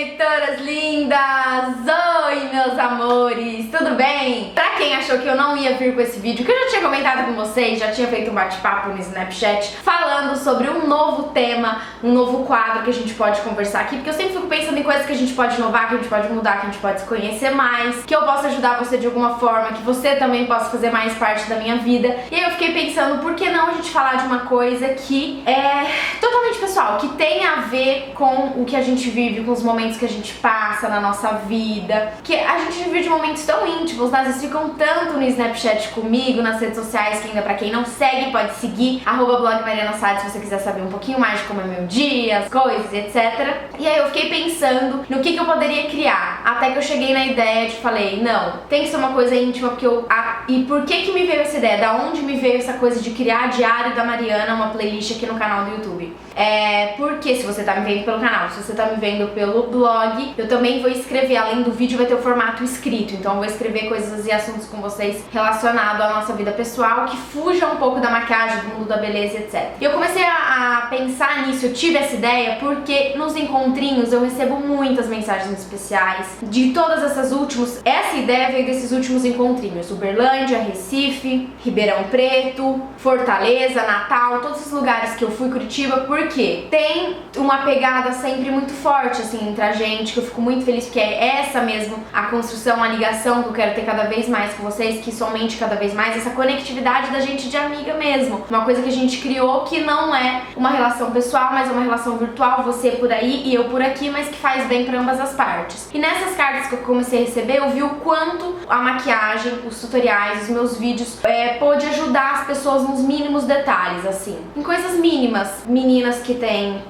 leitoras lindas! Oi, meus amores! Tudo bem? Pra quem achou que eu não ia vir com esse vídeo, que eu já tinha comentado com vocês, já tinha feito um bate-papo no Snapchat falando sobre um novo tema, um novo quadro que a gente pode conversar aqui, porque eu sempre fico pensando em coisas que a gente pode inovar, que a gente pode mudar, que a gente pode se conhecer mais, que eu possa ajudar você de alguma forma, que você também possa fazer mais parte da minha vida. E aí eu fiquei pensando, por que não a gente falar de uma coisa que é totalmente pessoal, que tem a ver com o que a gente vive, com os momentos que a gente passa na nossa vida, que a gente vive de momentos tão íntimos, né? Vocês ficam tanto no Snapchat comigo, nas redes sociais, que ainda pra quem não segue, pode seguir, @blogmarianasad, se você quiser saber um pouquinho mais de como é meu dia, as coisas, etc. E aí eu fiquei pensando no que eu poderia criar, até que eu cheguei na ideia de, falei, não, tem que ser uma coisa íntima, porque e por que me veio essa ideia? Da onde me veio essa coisa de criar Diário da Mariana, uma playlist aqui no canal do YouTube? Porque se você tá me vendo pelo canal, se você tá me vendo pelo blog, eu também vou escrever, além do vídeo vai ter o formato escrito, então eu vou escrever coisas e assuntos com vocês relacionados à nossa vida pessoal, que fuja um pouco da maquiagem, do mundo da beleza, etc. E eu comecei a pensar nisso, eu tive essa ideia porque nos encontrinhos eu recebo muitas mensagens especiais de todas essas últimas. Essa ideia veio desses últimos encontrinhos: Uberlândia, Recife, Ribeirão Preto, Fortaleza, Natal, todos esses lugares que eu fui, Curitiba, porque tem uma pegada sempre muito forte assim entre a gente, que eu fico muito feliz, porque é essa mesmo a construção, a ligação que eu quero ter cada vez mais com vocês, que somente cada vez mais essa conectividade da gente de amiga mesmo, uma coisa que a gente criou que não é uma relação pessoal, mas é uma relação virtual, você por aí e eu por aqui, mas que faz bem para ambas as partes. E nessas cartas que eu comecei a receber, eu vi o quanto a maquiagem, os tutoriais, os meus vídeos pôde ajudar as pessoas nos mínimos detalhes, assim, em coisas mínimas. Meninas que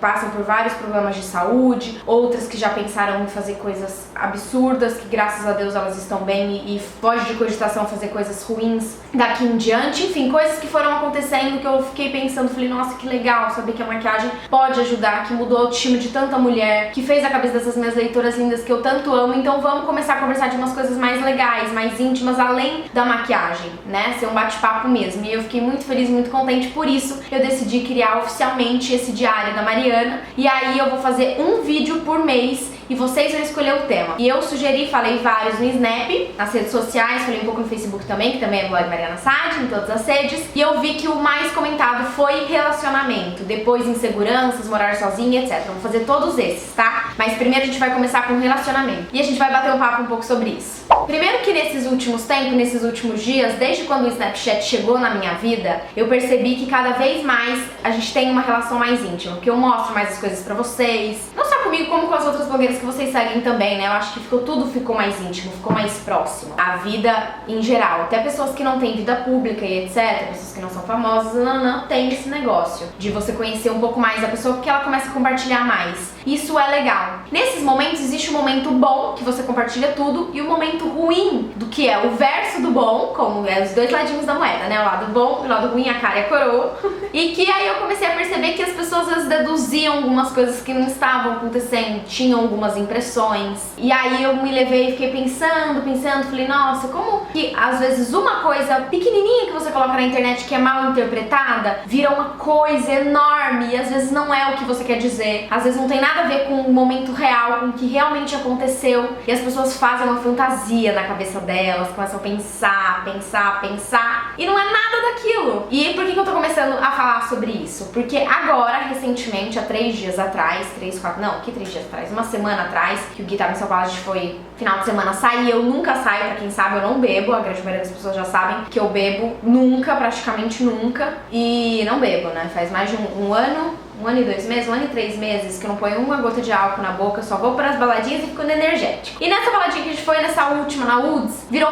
passam por vários problemas de saúde, outras que já pensaram em fazer coisas absurdas, que graças a Deus elas estão bem e foge de cogitação fazer coisas ruins daqui em diante, enfim, coisas que foram acontecendo que eu fiquei pensando, falei, nossa, que legal saber que a maquiagem pode ajudar, que mudou a autoestima de tanta mulher, que fez a cabeça dessas minhas leitoras lindas que eu tanto amo. Então vamos começar a conversar de umas coisas mais legais, mais íntimas, além da maquiagem, né, ser um bate-papo mesmo. E eu fiquei muito feliz, muito contente, por isso eu decidi criar oficialmente esse Diário da Mariana, e aí eu vou fazer um vídeo por mês e vocês vão escolher o tema. E eu sugeri, falei vários no Snap, nas redes sociais, falei um pouco no Facebook também, que também é blog Mariana Sad, em todas as redes, e eu vi que o mais comentado foi relacionamento, depois inseguranças, morar sozinha, etc. Vamos fazer todos esses, tá? Mas primeiro a gente vai começar com relacionamento, e a gente vai bater um papo um pouco sobre isso. Primeiro que nesses últimos tempos, nesses últimos dias, desde quando o Snapchat chegou na minha vida, eu percebi que cada vez mais a gente tem uma relação mais íntima, porque eu mostro mais as coisas pra vocês, não só comigo, como com as outras blogueiras que vocês seguem também, né? Eu acho que tudo ficou mais íntimo, ficou mais próximo. A vida em geral, até pessoas que não têm vida pública e etc, pessoas que não são famosas, não tem esse negócio de você conhecer um pouco mais a pessoa, porque ela começa a compartilhar mais. Isso é legal. Nesses momentos existe o momento bom, que você compartilha tudo, e o momento ruim, do que é o verso do bom, como os dois ladinhos da moeda, né? O lado bom e o lado ruim, a cara e a coroa. E que aí eu comecei a perceber que as pessoas às vezes deduziam algumas coisas que não estavam acontecendo, tinham algumas impressões. E aí eu me levei e fiquei pensando, falei, nossa, como que às vezes uma coisa pequenininha que você coloca na internet que é mal interpretada, vira uma coisa enorme e às vezes não é o que você quer dizer. Às vezes não tem nada a ver com o momento real, com o que realmente aconteceu, e as pessoas fazem uma fantasia na cabeça delas, começam a pensar, e não é nada daquilo. E por que eu tô começando a falar sobre isso? Porque agora, recentemente, há 3 dias atrás, 3, 4, não, que 3 dias atrás? Uma semana atrás, que o Gui tava em São Paulo, a gente foi final de semana sair. Eu nunca saio, pra quem sabe, eu não bebo, a grande maioria das pessoas já sabem que eu bebo nunca, praticamente nunca, e não bebo, né, faz mais de um ano e 2 meses, 1 ano e 3 meses que eu não ponho uma gota de álcool na boca, só vou pras baladinhas e fico energético. E nessa baladinha que a gente foi, nessa última, na Woods, virou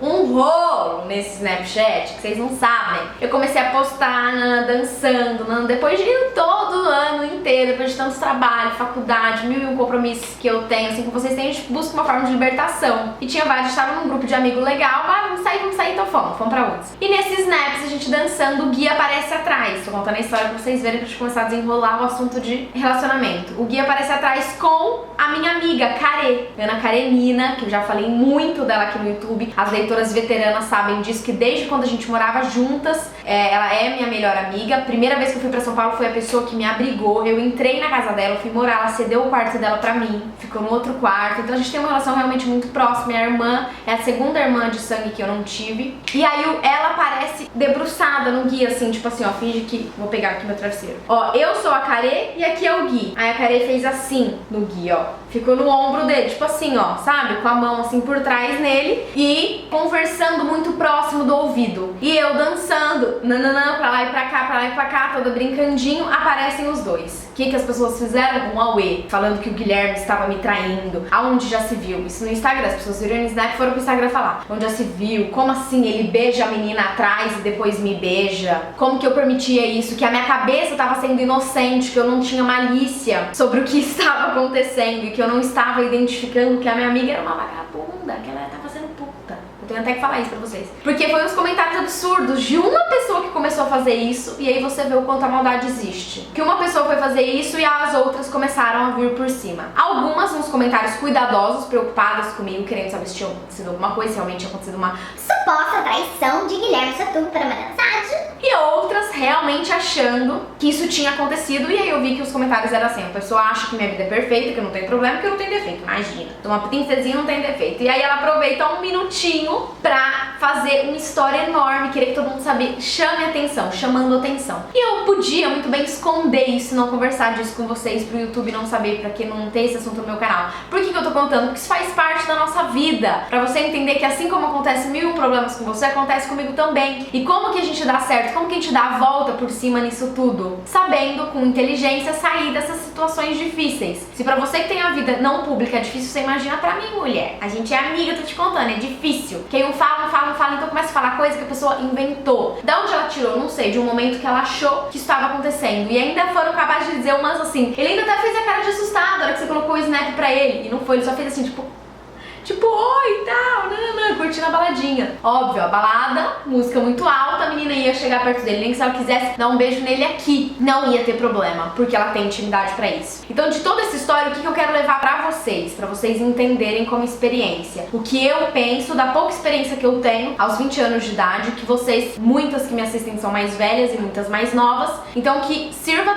um rolo nesse Snapchat, que vocês não sabem. Eu comecei a postar, dançando, depois de todo ano inteiro, depois de tantos trabalhos, faculdade, 1001 compromissos que eu tenho, assim, com vocês, a gente busca uma forma de libertação. E tinha vários, a gente tava num grupo de amigo legal, vamos sair, então fomos pra Woods. E nesses snaps, a gente dançando, o Gui aparece atrás, tô contando a história pra vocês vocês verem pra gente começar a desenrolar o assunto de relacionamento. O Gui aparece atrás com a minha amiga, Carê, Ana Karenina, que eu já falei muito dela aqui no YouTube. As leitoras veteranas sabem disso, que desde quando a gente morava juntas, ela é minha melhor amiga. A primeira vez que eu fui pra São Paulo foi a pessoa que me abrigou. Eu entrei na casa dela, eu fui morar, ela cedeu o quarto dela pra mim, ficou no outro quarto. Então a gente tem uma relação realmente muito próxima. Minha irmã é a segunda irmã de sangue que eu não tive. E aí ela aparece debruçada no Gui, assim, tipo assim, ó, finge que... Vou pegar aqui meu travesseiro. Ó, eu sou a Carê e aqui é o Gui. Aí a Carê fez assim no Gui, ó. Ficou no ombro dele, tipo assim, ó, sabe? Com a mão assim por trás nele e conversando muito próximo do ouvido. E eu dançando, nananã, pra lá e pra cá, pra lá e pra cá, toda brincandinho, aparecem os dois. O que as pessoas fizeram? Um auê, falando que o Guilherme estava me traindo. Aonde já se viu? Isso no Instagram, as pessoas viram no Snap e foram pro Instagram falar. Onde já se viu? Como assim ele beija a menina atrás e depois me beija? Como que eu permitia isso? Que a minha cabeça estava sendo inocente, que eu não tinha malícia sobre o que estava acontecendo e que eu não estava identificando que a minha amiga era uma vagabunda, que ela estava sendo puta. Eu tenho até que falar isso pra vocês. Porque foi uns comentários absurdos de uma pessoa que começou a fazer isso, e aí você vê o quanto a maldade existe. Que uma pessoa foi fazer isso e as outras começaram a vir por cima. Algumas nos comentários cuidadosos, preocupadas comigo, querendo saber se tinha acontecido alguma coisa, se realmente tinha acontecido uma suposta traição de Guilherme Soturno para mensagem. E outras realmente achando que isso tinha acontecido, e aí eu vi que os comentários eram assim: a pessoa acha que minha vida é perfeita, que eu não tenho problema, que eu não tenho defeito. Imagina, uma princesinha não tem defeito. E aí ela aproveita um minutinho pra fazer uma história enorme, querer que todo mundo sabe, chame atenção, chamando atenção. E eu podia muito bem esconder isso, não conversar disso com vocês, pro YouTube não saber, pra que não ter esse assunto no meu canal. Por que eu tô contando? Porque isso faz parte da nossa vida, pra você entender que assim como acontece mil problemas com você, acontece comigo também. E como que a gente dá certo? Como que a gente dá a volta por cima nisso tudo? Sabendo, com inteligência, sair dessas situações difíceis. Se pra você que tem a vida não pública é difícil, você imagina pra mim, mulher. A gente é amiga, tô te contando, é difícil. Quem um fala, então começa a falar coisa que a pessoa inventou. Da onde ela tirou? Não sei, de um momento que ela achou que estava acontecendo. E ainda foram capazes de dizer umas assim. Ele ainda até fez a cara de assustado na hora que você colocou o snap pra ele. E não foi, ele só fez assim, tipo, oi e tal, curtindo a baladinha. Óbvio, a balada, música muito alta, a menina ia chegar perto dele, nem que se ela quisesse dar um beijo nele aqui, não ia ter problema, porque ela tem intimidade pra isso. Então, de toda essa história, o que eu quero levar pra vocês entenderem como experiência. O que eu penso da pouca experiência que eu tenho aos 20 anos de idade, que vocês, muitas que me assistem são mais velhas e muitas mais novas, então que sirva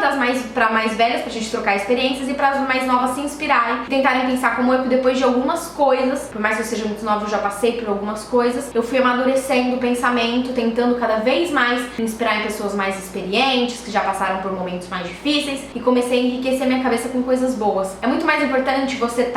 pra mais velhas pra gente trocar experiências e para as mais novas se inspirarem, tentarem pensar como eu, depois de algumas coisas, por mais que eu seja muito nova, eu já passei por algumas coisas, eu fui amadurecendo o pensamento, tentando cada vez mais me inspirar em pessoas mais experientes, que já passaram por momentos mais difíceis, e comecei a enriquecer minha cabeça com coisas boas. É muito mais importante você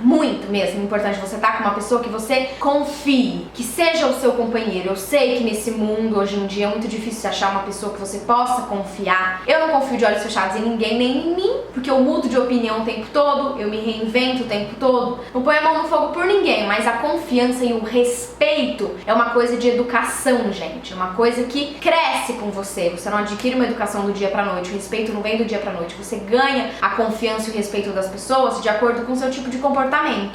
muito mesmo importante você estar com uma pessoa que você confie, que seja o seu companheiro. Eu sei que nesse mundo, hoje em dia, é muito difícil achar uma pessoa que você possa confiar. Eu não confio de olhos fechados em ninguém, nem em mim, porque eu mudo de opinião o tempo todo, eu me reinvento o tempo todo. Não ponho a mão no fogo por ninguém, mas a confiança e o respeito é uma coisa de educação, gente. É uma coisa que cresce com você. Você não adquire uma educação do dia pra noite, o respeito não vem do dia pra noite. Você ganha a confiança e o respeito das pessoas de acordo com o seu tipo de comportamento.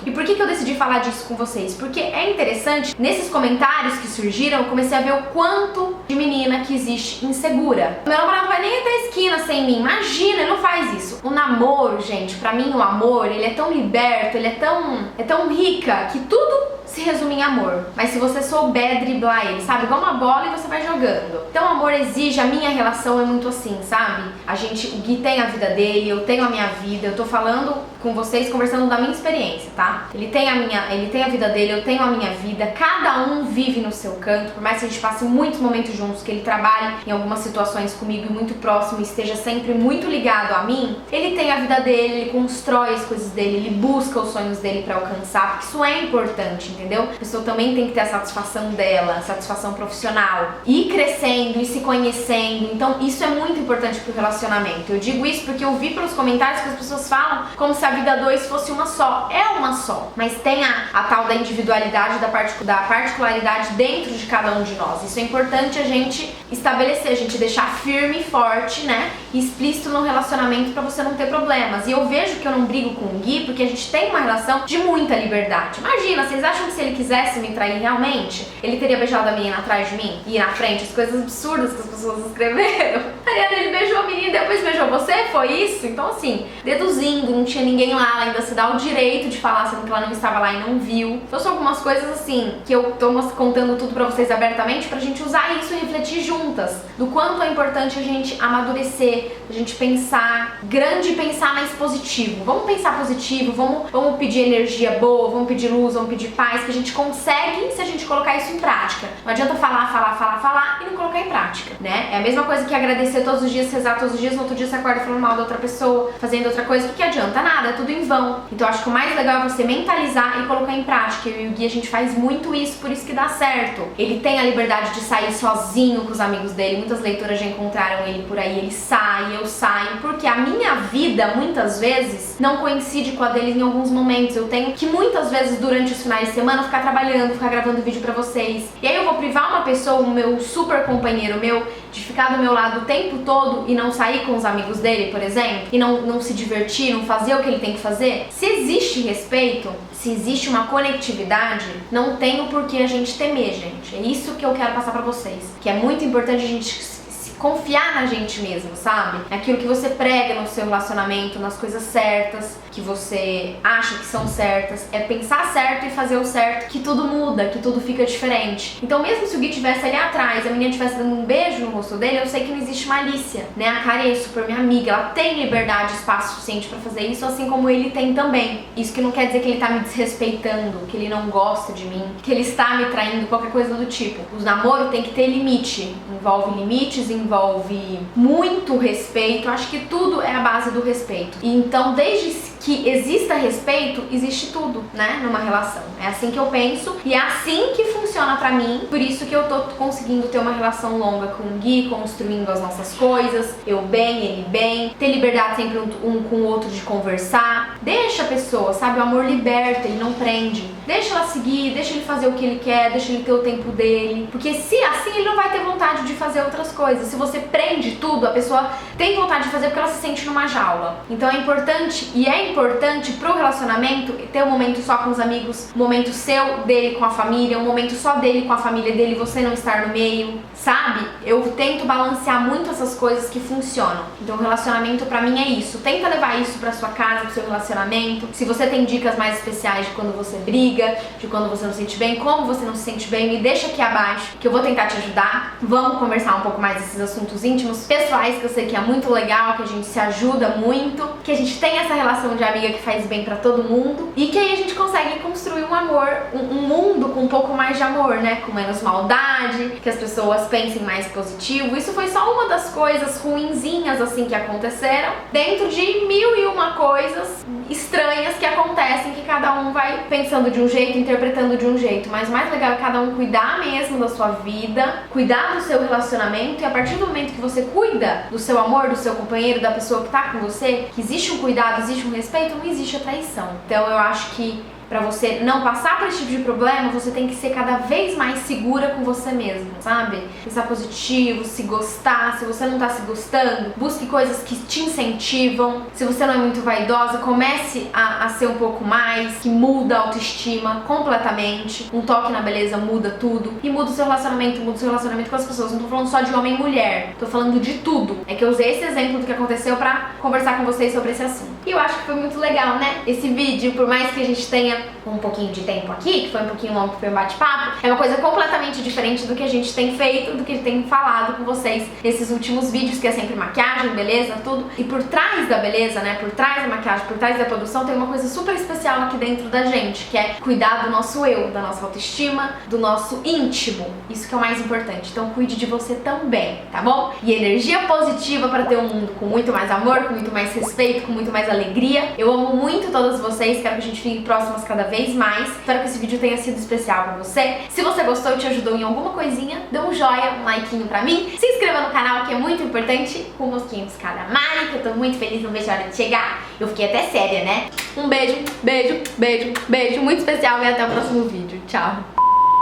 E por que eu decidi falar disso com vocês? Porque é interessante, nesses comentários que surgiram, eu comecei a ver o quanto de menina que existe insegura. Meu namorado vai nem até a esquina sem mim, imagina, ele não faz isso. O namoro, gente, pra mim o amor, ele é tão liberto, ele é tão rica, que tudo se resume em amor. Mas se você souber driblar ele, sabe? Igual uma bola e você vai jogando. Então o amor exige, a minha relação é muito assim, sabe? O Gui tem a vida dele, eu tenho a minha vida, eu tô falando com vocês, conversando da minha experiência, tá? Ele tem a vida dele, eu tenho a minha vida, cada um vive no seu canto, por mais que a gente passe muitos momentos juntos, que ele trabalhe em algumas situações comigo e muito próximo e esteja sempre muito ligado a mim, ele tem a vida dele, ele constrói as coisas dele, ele busca os sonhos dele pra alcançar, porque isso é importante, entendeu? A pessoa também tem que ter a satisfação dela, a satisfação profissional, e ir crescendo, e se conhecendo. Então isso é muito importante pro relacionamento. Eu digo isso porque eu vi pelos comentários que as pessoas falam como se a vida a dois fosse uma só. É uma só, mas tem a tal da individualidade, da particularidade dentro de cada um de nós. Isso é importante a gente estabelecer, a gente deixar firme e forte, né, e explícito no relacionamento pra você não ter problemas. E eu vejo que eu não brigo com o Gui porque a gente tem uma relação de muita liberdade. Imagina, vocês acham que se ele quisesse me trair realmente, ele teria beijado a menina atrás de mim? E na frente, as coisas absurdas que as pessoas escreveram. Mariana, ele beijou a menina e depois beijou você? Foi isso? Então assim, deduzindo, não tinha ninguém lá, ela ainda se dá o direito de falar sendo que ela não estava lá e não viu. Então são algumas coisas assim, que eu tô contando tudo pra vocês abertamente pra gente usar isso e refletir juntas. Do quanto é importante a gente amadurecer, a gente pensar grande e pensar mais positivo. Vamos pensar positivo, vamos pedir energia boa, vamos pedir luz, vamos pedir paz, que a gente consegue se a gente colocar isso em prática. Não adianta falar e não colocar em prática, né? É a mesma coisa que agradecer todos os dias, rezar todos os dias, no outro dia você acorda falando mal da outra pessoa, fazendo outra coisa, que adianta nada, é tudo em vão. Então acho que o mais legal é você mentalizar e colocar em prática. Eu e o Gui, a gente faz muito isso, por isso que dá certo. Ele tem a liberdade de sair sozinho com os amigos dele, muitas leitoras já encontraram ele por aí, ele sai, eu saio, porque a minha vida, muitas vezes, não coincide com a dele em alguns momentos. Eu tenho que muitas vezes durante os finais de semana ficar trabalhando, ficar gravando vídeo pra vocês. E aí eu vou privar uma pessoa, o meu super companheiro meu, de ficar do meu lado o tempo todo e não sair com os amigos dele, por exemplo, e não se divertir, não fazer o que ele tem que fazer. Se existe respeito, se existe uma conectividade, não tem o porquê a gente temer, gente. É isso que eu quero passar pra vocês, que é muito importante a gente confiar na gente mesmo, sabe? Aquilo que você prega no seu relacionamento, nas coisas certas, que você acha que são certas, é pensar certo e fazer o certo, que tudo muda, que tudo fica diferente. Então mesmo se o Gui estivesse ali atrás, a menina estivesse dando um beijo no rosto dele, eu sei que não existe malícia, né? A Kari é super minha amiga, ela tem liberdade e espaço suficiente pra fazer isso, assim como ele tem também. Isso que não quer dizer que ele tá me desrespeitando, que ele não gosta de mim, que ele está me traindo, qualquer coisa do tipo. O namoro tem que ter limite, envolve limites, envolve muito respeito. Eu acho que tudo é a base do respeito. E então, desde que exista respeito, existe tudo, né, numa relação. É assim que eu penso e é assim que funciona pra mim. Por isso que eu tô conseguindo ter uma relação longa com o Gui, construindo as nossas coisas, eu bem, ele bem, ter liberdade sempre um com o outro de conversar. Deixa a pessoa, sabe, o amor liberta, ele não prende. Deixa ela seguir, deixa ele fazer o que ele quer, deixa ele ter o tempo dele. Porque se assim, ele não vai ter vontade de fazer outras coisas. Se você prende tudo, a pessoa tem vontade de fazer porque ela se sente numa jaula. Então é importante, e é importante pro relacionamento ter um momento só com os amigos, um momento seu, dele com a família, um momento só dele com a família dele, você não estar no meio, sabe? Eu tento balancear muito essas coisas que funcionam. Então o relacionamento pra mim é isso. Tenta levar isso pra sua casa, pro seu relacionamento. Se você tem dicas mais especiais de quando você briga, de quando você não se sente bem, como você não se sente bem, me deixa aqui abaixo que eu vou tentar te ajudar. Vamos conversar um pouco mais desses assuntos íntimos, pessoais, que eu sei que é muito legal, que a gente se ajuda muito, que a gente tem essa relação de amiga que faz bem pra todo mundo e que aí a gente consegue construir um amor, um mundo com um pouco mais de amor, né? Com menos maldade, que as pessoas pensem mais positivo. Isso foi só uma das coisas ruinzinhas assim que aconteceram, dentro de mil e uma coisas estranhas que acontecem, que cada um vai pensando de um jeito, interpretando de um jeito. Mas o mais legal é cada um cuidar mesmo da sua vida, cuidar do seu relacionamento, e a partir do momento que você cuida do seu amor, do seu companheiro, da pessoa que tá com você, que existe um cuidado, existe um respeito, não existe a traição. Então eu acho que pra você não passar por esse tipo de problema, você tem que ser cada vez mais segura com você mesmo, sabe? Pensar positivo, se gostar. Se você não tá se gostando, busque coisas que te incentivam. Se você não é muito vaidosa, comece a ser um pouco mais, que muda a autoestima completamente. Um toque na beleza muda tudo. E muda o seu relacionamento com as pessoas. Não tô falando só de homem e mulher, tô falando de tudo. É que eu usei esse exemplo do que aconteceu pra conversar com vocês sobre esse assunto. E eu acho que foi muito legal, né? Esse vídeo, por mais que a gente tenha um pouquinho de tempo aqui, que foi um pouquinho longo, que foi um bate-papo, é uma coisa completamente diferente do que a gente tem feito, do que tem falado com vocês nesses últimos vídeos, que é sempre maquiagem, beleza, tudo. E por trás da beleza, né, por trás da maquiagem, por trás da produção, tem uma coisa super especial aqui dentro da gente, que é cuidar do nosso eu, da nossa autoestima, do nosso íntimo. Isso que é o mais importante. Então cuide de você também, tá bom? E energia positiva para ter um mundo com muito mais amor, com muito mais respeito, com muito mais alegria. Eu amo muito todas vocês, quero que a gente fique próximas cada vez mais. Espero que esse vídeo tenha sido especial pra você. Se você gostou e te ajudou em alguma coisinha, dê um joinha, um likeinho pra mim. Se inscreva no canal, que é muito importante. Com o mosquinho piscada Mari, que eu tô muito feliz, não vejo a hora de chegar. Eu fiquei até séria, né? Um beijo, beijo, beijo, beijo muito especial e até o próximo vídeo. Tchau!